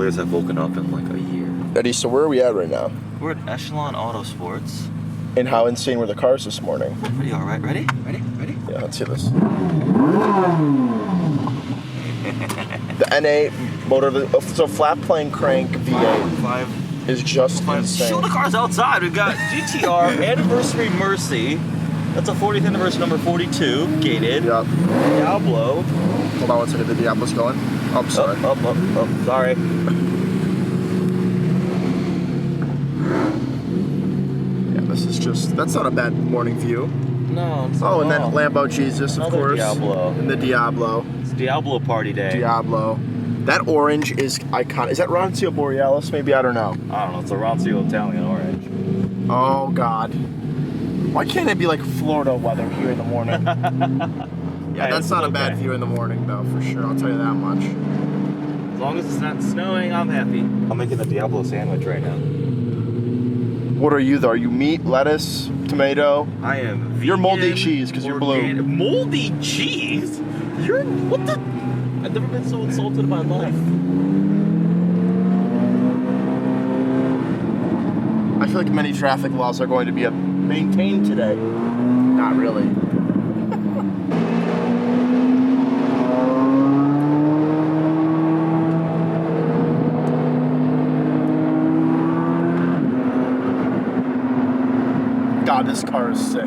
players have woken up in like a year. Eddie, so where are we at right now? We're at Echelon Autosports. And how insane were the cars this morning? Pretty all right. Ready? Yeah, let's see this. The NA motor, so flat plane crank V8 is just insane. Show the cars outside. We've got GTR Anniversary Mercy. That's a 40th anniversary number 42, gated. Yep. Diablo. Hold on one second, the Diablo's going. Oh, I'm sorry. Sorry. Yeah, this is just, that's not a bad morning view. No, it's Oh, and then not. Lambo Jesus, of Another course. Diablo. And the Diablo. It's Diablo party day. Diablo. That orange is iconic. Is that Roncio Borealis? Maybe, I don't know. I don't know, it's a Roncio Italian orange. Oh, God. Why can't it be like Florida weather here in the morning? Yeah, that's not a bad view in the morning, though, for sure. I'll tell you that much. As long as it's not snowing, I'm happy. I'm making a Diablo sandwich right now. What are you, though? Are you meat, lettuce, tomato? I am vegan. You're moldy cheese, because you're blue. Moldy cheese? You're, what the? I've never been so insulted in my life. I feel like many traffic laws are going to be maintained today. Not really. God, this car is sick.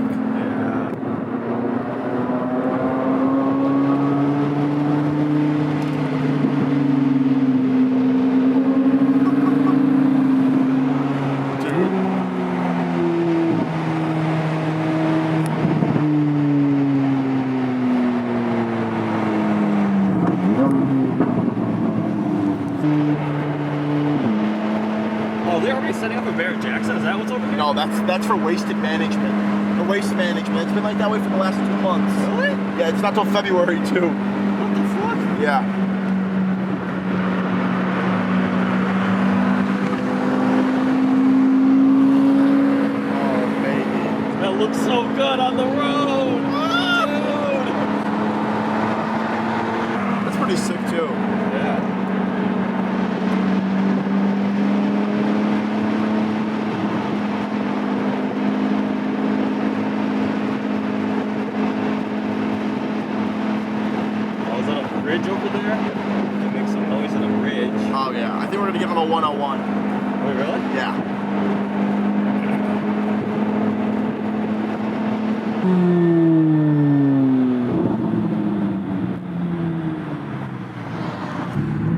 Oh, they're already setting up for Barrett Jackson? Is that what's over here? No, that's for wasted management. For waste management. It's been like that way for the last 2 months. Really? Yeah, it's not till February, too. What the fuck? Yeah. Oh, baby. That looks so good on the road! Dude! That's pretty sick, too. Yeah. Bridge over there. It makes some noise in a bridge. Oh, yeah. I think we're going to give him a 101. Wait, really? Yeah.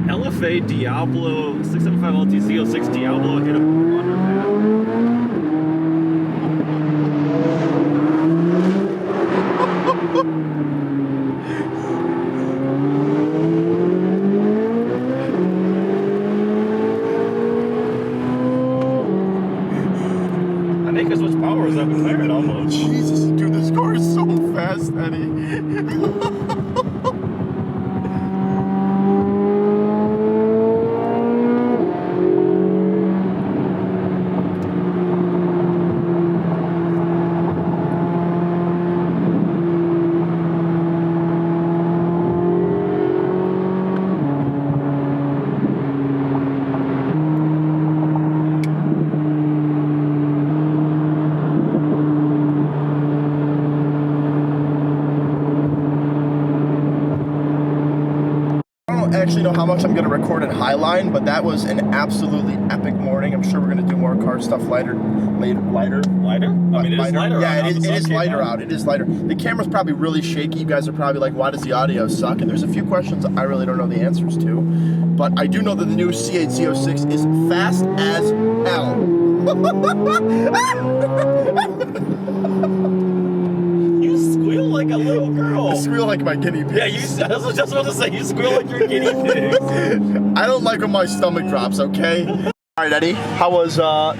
LFA Diablo 675 LT ZO6 Diablo hit a under that. As much power as that McLaren almost. Jesus, dude, this car is so fast, Eddie. Actually know how much I'm going to record in Highline, but that was an absolutely epic morning. I'm sure we're going to do more car stuff lighter? I mean, it is lighter. Yeah, it is lighter out. It is lighter. The camera's probably really shaky. You guys are probably like, why does the audio suck? And there's a few questions I really don't know the answers to. But I do know that the new C8 ZO6 is fast as hell. You squeal like a little girl. I squeal like my guinea pig. Yeah, I was just about to say, you squeal like your guinea pig. I don't like when my stomach drops, okay? All right, Eddie, how was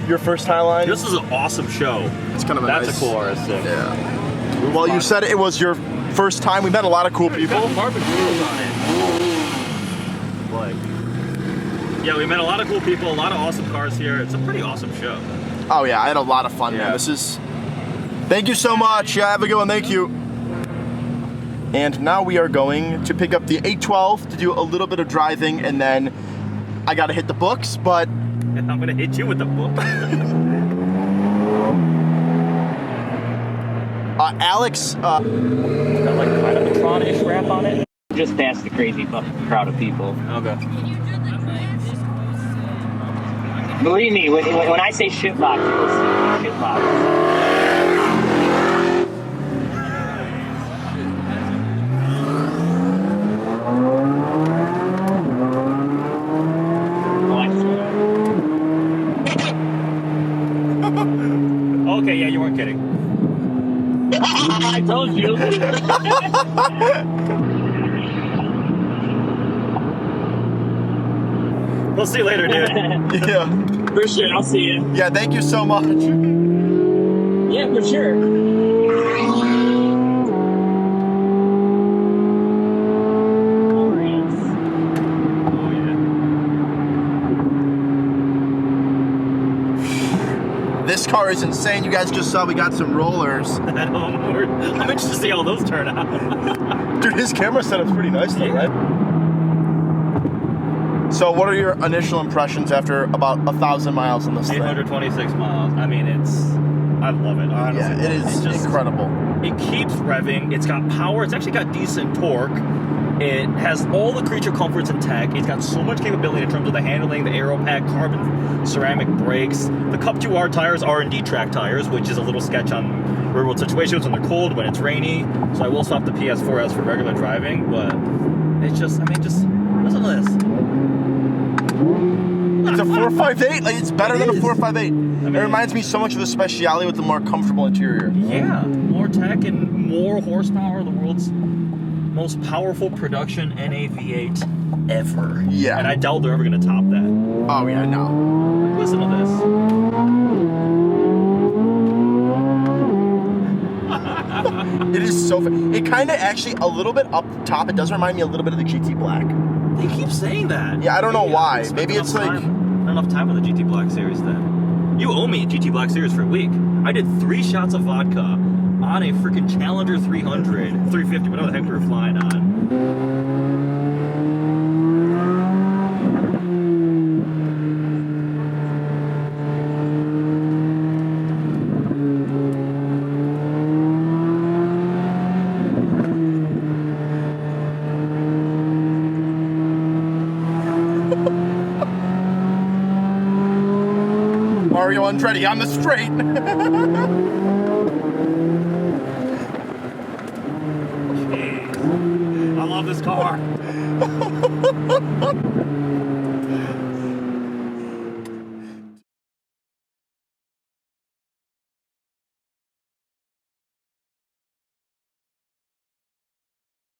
your first Highline? This is an awesome show. It's kind of That's nice. a cool RS6. Yeah. Well, you said it was your first time. We met a lot of cool people. Carbon wheels on it. Like, yeah, we met a lot of cool people, a lot of awesome cars here. It's a pretty awesome show. Oh yeah, I had a lot of fun, man. This is. Thank you so much. Yeah, have a good one. Thank you. And now we are going to pick up the 812 to do a little bit of driving and then I gotta hit the books, but I'm gonna hit you with the book. Alex, Got like kind of a Tron-ish wrap on it. Just past the crazy crowd of people. Okay. Believe me, when I say shitbox, you'll see shitbox. Okay, yeah, you weren't kidding. I told you. We'll see you later, dude. yeah. For sure, I'll see you. Yeah, thank you so much. Yeah, for sure. This car is insane. You guys just saw we got some rollers. I'm interested to see how those turn out. Dude, his camera setup's pretty nice though, right? So what are your initial impressions after about 1,000 miles on this thing? 826 miles. I mean, I love it. Honestly. Yeah, it is just incredible. It keeps revving. It's got power. It's actually got decent torque. It has all the creature comforts intact. It's got so much capability in terms of the handling, the aero pack, carbon ceramic brakes. The Cup 2R tires are indeed track tires, which is a little sketch on real world situations when they're cold, when it's rainy. So I will swap the PS4S for regular driving, but it's just, I mean, just listen to this. It's a 458. Like, it's better than a 458. I mean, it reminds me so much of a Speciale with the more comfortable interior. Yeah, more tech and more horsepower. The world's most powerful production NA V8 ever. Yeah. And I doubt they're ever going to top that. Oh, yeah, no. Listen to this. It is so fun. It kind of actually, a little bit up top, it does remind me a little bit of the GT Black. They keep saying that. Yeah, I don't know why. Maybe it's like... Not enough time on the GT Black Series then. You owe me a GT Black Series for a week. I did 3 shots of vodka on a freaking Challenger 300, 350, whatever the heck we were flying on. Mario Andretti on the straight. Jeez. I love this car.